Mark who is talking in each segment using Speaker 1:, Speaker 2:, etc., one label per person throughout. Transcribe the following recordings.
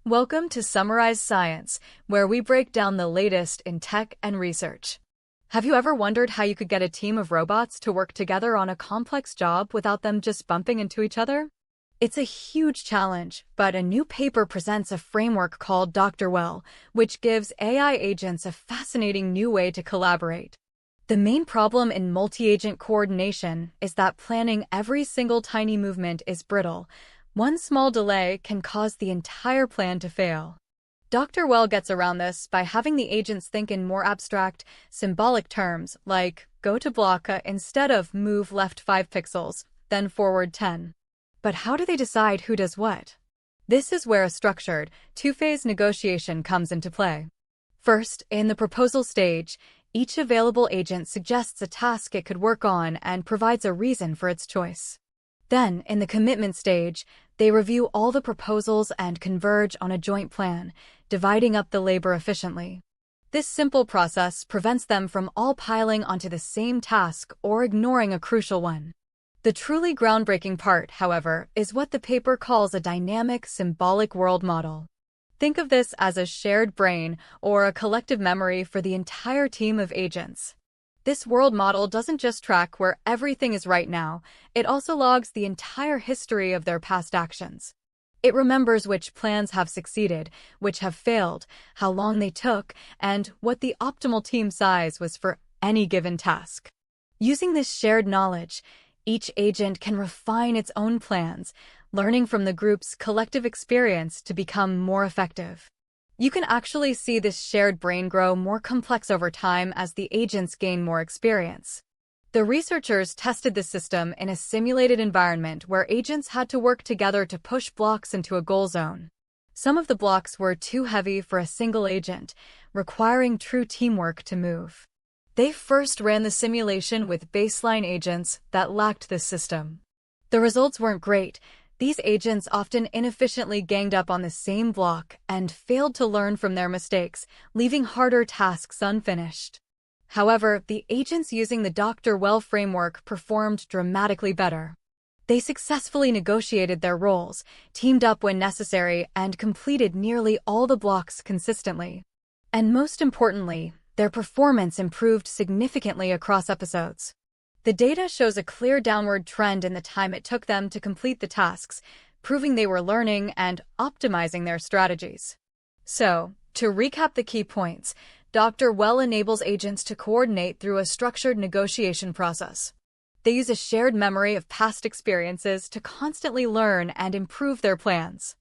Speaker 1: Welcome to Summarize Science, where we break down the latest in tech and research. Have you ever wondered how you could get a team of robots to work together on a complex job without them just bumping into each other? It's a huge challenge, but a new paper presents a framework called Dr. Well, which gives AI agents a fascinating new way to collaborate. The main problem in multi-agent coordination is that planning every single tiny movement is brittle. One small delay can cause the entire plan to fail. Dr. Well gets around this by having the agents think in more abstract, symbolic terms like go to block instead of move left 5 pixels, then forward 10. But how do they decide who does what? This is where a structured, two-phase negotiation comes into play. First, in the proposal stage, each available agent suggests a task it could work on and provides a reason for its choice. Then, in the commitment stage, they review all the proposals and converge on a joint plan, dividing up the labor efficiently. This simple process prevents them from all piling onto the same task or ignoring a crucial one. The truly groundbreaking part, however, is what the paper calls a dynamic symbolic world model. Think of this as a shared brain or a collective memory for the entire team of agents. This world model doesn't just track where everything is right now, it also logs the entire history of their past actions. It remembers which plans have succeeded, which have failed, how long they took, and what the optimal team size was for any given task. Using this shared knowledge, each agent can refine its own plans, learning from the group's collective experience to become more effective. You can actually see this shared brain grow more complex over time as the agents gain more experience. The researchers tested this system in a simulated environment where agents had to work together to push blocks into a goal zone. Some of the blocks were too heavy for a single agent, requiring true teamwork to move. They first ran the simulation with baseline agents that lacked this system. The results weren't great. These agents often inefficiently ganged up on the same block and failed to learn from their mistakes, leaving harder tasks unfinished. However, the agents using the Dr. Well framework performed dramatically better. They successfully negotiated their roles, teamed up when necessary, and completed nearly all the blocks consistently. And most importantly, their performance improved significantly across episodes. The data shows a clear downward trend in the time it took them to complete the tasks, proving they were learning and optimizing their strategies. So, to recap the key points, Dr. Well enables agents to coordinate through a structured negotiation process. They use a shared memory of past experiences to constantly learn and improve their plans.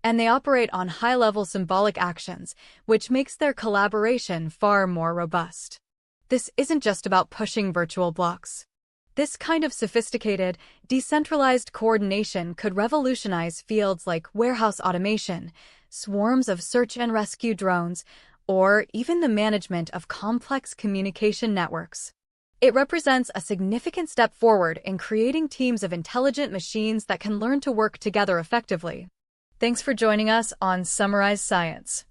Speaker 1: And they operate on high-level symbolic actions, which makes their collaboration far more robust. This isn't just about pushing virtual blocks. This kind of sophisticated, decentralized coordination could revolutionize fields like warehouse automation, swarms of search and rescue drones, or even the management of complex communication networks. It represents a significant step forward in creating teams of intelligent machines that can learn to work together effectively. Thanks for joining us on Summarize Science.